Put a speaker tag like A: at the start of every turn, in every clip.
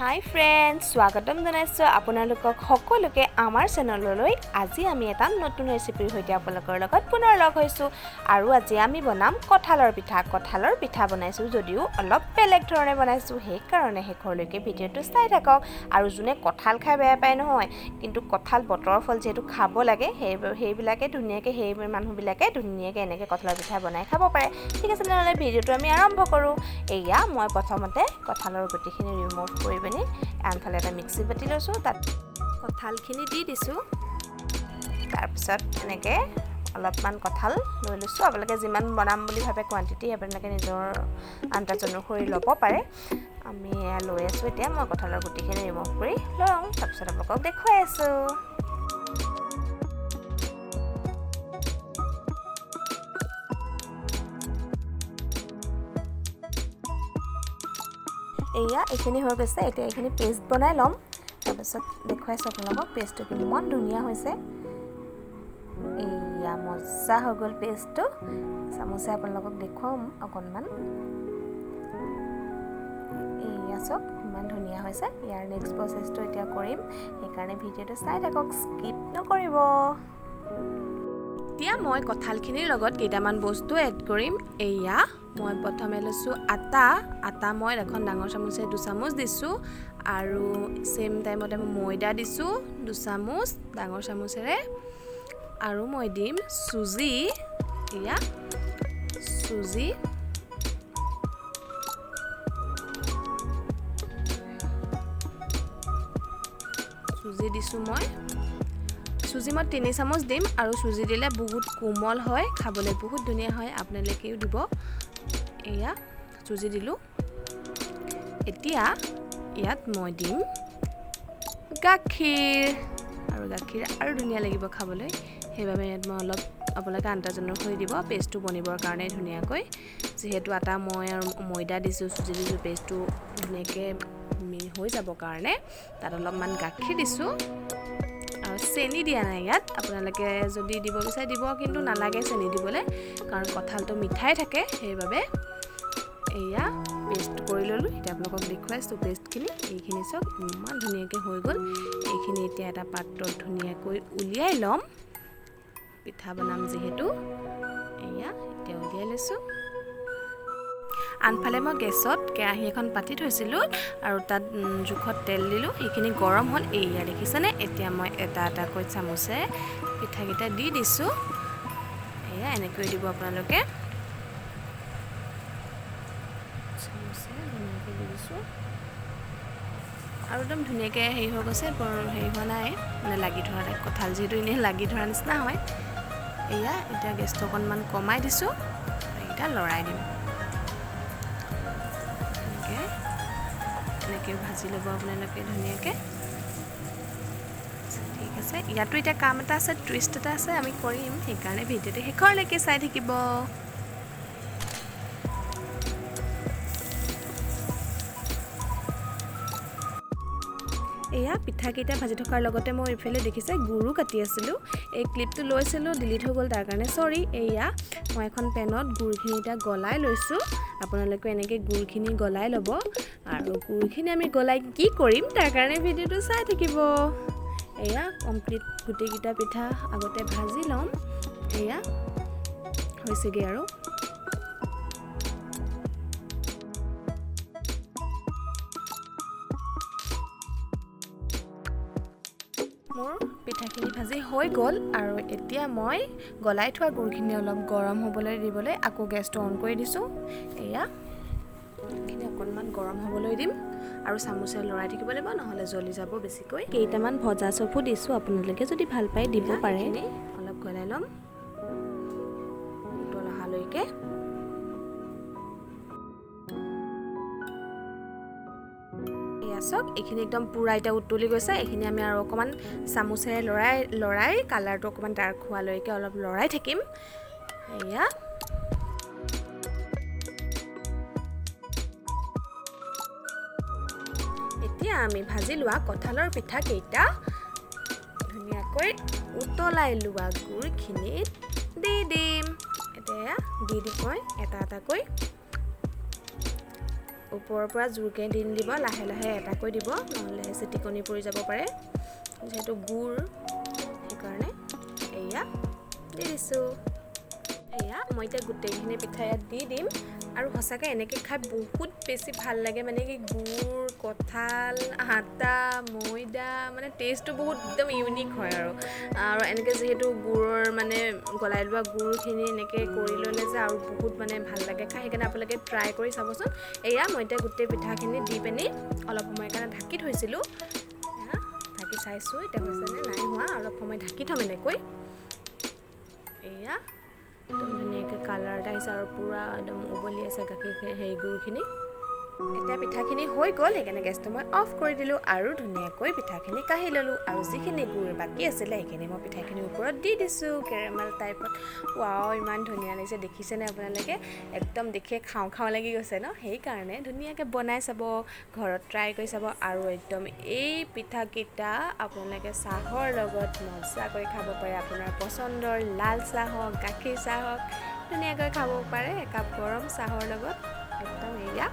A: হাই friends, স্বাগতম জনাইছোঁ আপোনালোকক সকলোকে আমাৰ চেনেললৈ। আজি আমি এটা নতুন ৰেচিপিৰ সৈতে আপোনালোকৰ লগত পুনৰ লগ হৈছোঁ আৰু আজি আমি বনাম কঁঠালৰ পিঠা। কঁঠালৰ পিঠা বনাইছোঁ যদিও অলপ বেলেগ ধৰণে বনাইছোঁ, সেইকাৰণে শেষৰলৈকে ভিডিঅ'টো চাই থাকক। আৰু যোনে কঁঠাল খাই বেয়া পায় নহয়, কিন্তু কঁঠাল বতৰৰ ফল যিহেতু খাব লাগে, সেইবিলাকে ধুনীয়াকৈ সেই মানুহবিলাকে ধুনীয়াকৈ এনেকৈ কঁঠালৰ পিঠা বনাই খাব পাৰে। ঠিক আছে, তেনেহ'লে ভিডিঅ'টো আমি আৰম্ভ কৰোঁ। এয়া মই প্ৰথমতে কঁঠালৰ গুটিখিনি ৰিমুভ কৰি পিনি আনফালে এটা মিক্সি বাতি লৈছোঁ, তাত কঁঠালখিনি দি দিছোঁ। তাৰপিছত এনেকৈ অলপমান কঁঠাল লৈ লৈছোঁ। আপোনালোকে যিমান বনাম বুলি ভাবে কোৱাণ্টিটি আপোনালোকে নিজৰ আন্দাজ অনুসৰি ল'ব পাৰে। আমি এয়া লৈ আছোঁ। এতিয়া মই কঁঠালৰ গুটিখিনি ৰিমুভ কৰি লওঁ, তাৰপিছত আপোনালোকক দেখুৱাই আছোঁ। এয়া এইখিনি হৈ গৈছে। এতিয়া এইখিনি পেষ্ট বনাই ল'ম। তাৰপিছত দেখুৱাইছোঁ আপোনালোকক পেষ্টটো কিমান ধুনীয়া হৈছে। এয়া মজা হৈ গ'ল পেষ্টটো। চামুচে আপোনালোকক দেখুৱাম অকণমান। এয়া চাওক কিমান ধুনীয়া হৈছে। ইয়াৰ নেক্সট প্ৰচেছটো এতিয়া কৰিম, সেইকাৰণে ভিডিঅ'টো চাই থাকক, স্কিপ নকৰিব। এতিয়া মই কঁঠালখিনিৰ লগত কেইটামান বস্তু এড কৰিম। এয়া মই প্ৰথমে লৈছোঁ আটা মই এখন ডাঙৰ চামুচে 2 চামুচ দিছোঁ, আৰু ছেইম টাইমতে মই ময়দা দিছোঁ 2 চামুচ ডাঙৰ চামুচেৰে, আৰু মই দিম চুজি। এয়া চুজি দিছোঁ চুজি মই 3 চামুচ দিম, আৰু চুজি দিলে বহুত কোমল হয়, খাবলৈ বহুত ধুনীয়া হয়, আপোনালোকেও দিব। এয়া চুজি দিলোঁ। এতিয়া ইয়াত মই দিম গাখীৰ, আৰু ধুনীয়া লাগিব খাবলৈ, সেইবাবে ইয়াত মই অলপ আপোনালোকে আন্দাজ অনুসৰি দিব পেষ্টটো বনিবৰ কাৰণে ধুনীয়াকৈ। যিহেতু আটা মই আৰু ময়দা দিছোঁ, চুজি দিছোঁ, পেষ্টটো ধুনীয়াকৈ হৈ যাবৰ কাৰণে তাত অলপমান গাখীৰ দিছোঁ। আৰু চেনি দিয়া নাই ইয়াত, আপোনালোকে যদি দিব বিচাৰে দিব, কিন্তু নালাগে চেনি দিবলৈ, কাৰণ কঁঠালটো মিঠাই থাকে, সেইবাবে। এয়া পেষ্ট কৰি ল'লোঁ। এতিয়া আপোনালোকক দেখুৱাইছোঁ পেষ্টখিনি। এইখিনি চাওক ইমান ধুনীয়াকৈ হৈ গ'ল। এইখিনি এতিয়া এটা পাত্ৰত ধুনীয়াকৈ উলিয়াই ল'ম, পিঠা বনাম যিহেতু। এয়া এতিয়া উলিয়াই লৈছোঁ। আনফালে মই গেছত কেৰাহী এখন পাতি থৈছিলোঁ, আৰু তাত জোখত তেল দিলোঁ। সেইখিনি গৰম হ'ল। এয়া দেখিছেনে? এতিয়া মই এটা এটাকৈ চামুচে পিঠাকেইটা দি দিছোঁ। এয়া এনেকৈ দিব আপোনালোকে। চামুচে ধুনীয়াকৈ দি দিছোঁ, আৰু একদম ধুনীয়াকৈ হেৰি হৈ গৈছে, বৰ হেৰি হোৱা নাই, মানে লাগি ধৰা নাই। কঁঠাল যিহেতু এনেই লাগি ধৰা নিচিনা হয়। এয়া এতিয়া গেছটো অকণমান কমাই দিছোঁ, এতিয়া লৰাই দিম। এনেকৈ ভাজি ল'ব আপোনালোকে ধুনীয়াকৈ। ঠিক আছে, ইয়াতো এতিয়া কাম এটা আছে, টুইষ্ট এটা আছে, আমি কৰিম, সেইকাৰণে ভিডিঅ'টো শেষৰলৈকে চাই থাকিব। এয়া পিঠাকেইটা ভাজি থকাৰ লগতে মই এইফালে দেখিছে গুৰো কাটি আছিলোঁ। এই ক্লিপটো লৈছিলোঁ, ডিলিট হৈ গ'ল, তাৰ কাৰণে চৰি। এয়া মই এখন পেনত গুৰখিনি এতিয়া গলাই লৈছোঁ। আপোনালোকে এনেকৈ গুৰখিনি গলাই ল'ব, আৰু গুৰখিনি আমি গলাই কি কৰিম তাৰ কাৰণে ভিডিঅ'টো চাই থাকিব। এয়া কমপ্লিট গোটেইকেইটা পিঠা আগতে ভাজি ল'ম। এয়া হৈছেগৈ আৰু। মোৰ পিঠাখিনি ভাজি হৈ গ'ল, আৰু এতিয়া মই গলাই থোৱা গুৰখিনি অলপ গৰম দিবলৈ আকৌ গেছটো অন কৰি দিছোঁ। এয়া এইখিনি অকণমান গৰম হ'বলৈ দিম, আৰু চামুচে লৰাই থাকিব লাগিব, নহ'লে জ্বলি যাব বেছিকৈ। কেইটামান ভজা চফু দিছোঁ, আপোনালোকে যদি ভাল পায় দিব পাৰে। অলপ গলাই ল'ম উতল অহালৈকে। চাওক এইখিনি একদম পূৰা এতিয়া উতলি গৈছে। এইখিনি আমি আৰু অকণমান চামুচেৰে লৰাই কালাৰটো অকণমান ডাৰ্ক হোৱালৈকে অলপ লৰাই থাকিম। এয়া এতিয়া আমি ভাজি লোৱা কঁঠালৰ পিঠাকেইটা ধুনীয়াকৈ উতলাই লোৱা গুৰখিনিত দি দিম। এতিয়া দি দিম মই এটা এটাকৈ। ওপৰৰ পৰা জোৰকৈ দি দিব, লাহে লাহে এটাকৈ দিব, নহ'লে চিটিকনি পৰি যাব পাৰে, যিহেতু গুড় সেইকাৰণে। এয়া দি দিছোঁ। এয়া মই এতিয়া গোটেইখিনি পিঠা ইয়াত দি দিম। আৰু সঁচাকৈ এনেকৈ খাই বহুত বেছি ভাল লাগে, মানে কি গুড়, কঁঠাল, আটা, ময়দা, মানে টেষ্টটো বহুত একদম ইউনিক হয় আৰু এনেকৈ যিহেতু গুড়ৰ মানে গলাই লোৱা গুড়খিনি এনেকৈ কৰি ল'লে যে আৰু বহুত মানে ভাল লাগে খাই, সেইকাৰণে আপোনালোকে ট্ৰাই কৰি চাবচোন। এয়া মই এতিয়া গোটেই পিঠাখিনি দি পিনি অলপ সময় কাৰণে ঢাকি থৈছিলোঁ, ঢাকি চাইছোঁ এতিয়া হৈছেনে নাই হোৱা, অলপ সময় ঢাকি থ'ম এনেকৈ। এয়া একদম ধুনীয়াকৈ কালাৰ এটা আহিছে আৰু পূৰা একদম উবলি আছে গাখীৰ গুড়খিনি। এতিয়া পিঠাখিনি হৈ গ'ল, সেইকাৰণে গেছটো মই অফ কৰি দিলোঁ আৰু ধুনীয়াকৈ পিঠাখিনি কাঢ়ি ল'লোঁ। আৰু যিখিনি গুড় বাকী আছিলে সেইখিনি মই পিঠাখিনিৰ ওপৰত দি দিছোঁ কেৰামেল টাইপত। ৱাও, ইমান ধুনীয়া লাগিছে, দেখিছেনে আপোনালোকে? একদম দেখিয়ে খাওঁ খাওঁ লাগি গৈছে ন? সেইকাৰণে ধুনীয়াকৈ বনাই চাব, ঘৰত ট্ৰাই কৰি চাব। আৰু একদম এই পিঠাকেইটা আপোনালোকে চাহৰ লগত মজাকৈ খাব পাৰে, আপোনাৰ পচন্দৰ লাল চাহ হওক, গাখীৰ চাহ হওক, ধুনীয়াকৈ খাব পাৰে একাপ গৰম চাহৰ লগত। একদম এয়া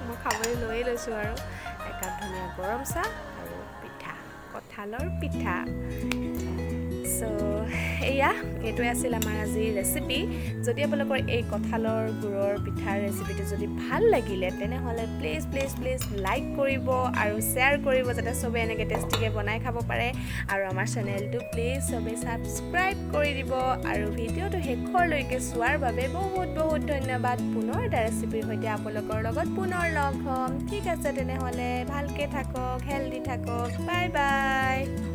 A: মই খাবলৈ লৈয়ে লৈছোঁ আৰু একাপ ধুনীয়া গৰম চাহ আৰু পিঠা, কঁঠালৰ পিঠা। এয়া এইটোৱে আছিল আমাৰ আজিৰ ৰেচিপি। যদি আপোনালোকৰ এই কঁঠালৰ গুড়ৰ পিঠাৰ ৰেচিপিটো যদি ভাল লাগিলে তেনেহ'লে প্লিজ প্লিজ প্লিজ লাইক কৰিব আৰু শ্বেয়াৰ কৰিব, যাতে চবেই এনেকৈ টেষ্টিকৈ বনাই খাব পাৰে। আৰু আমাৰ চেনেলটো প্লিজ চবেই ছাবস্ক্ৰাইব কৰি দিব। আৰু ভিডিঅ'টো শেষৰলৈকে চোৱাৰ বাবে বহুত বহুত ধন্যবাদ। পুনৰ এটা ৰেচিপিৰ সৈতে আপোনালোকৰ লগত পুনৰ লগ হ'ম। ঠিক আছে তেনেহ'লে, ভালকৈ থাকক, হেল্ডি থাকক, বাই বাই।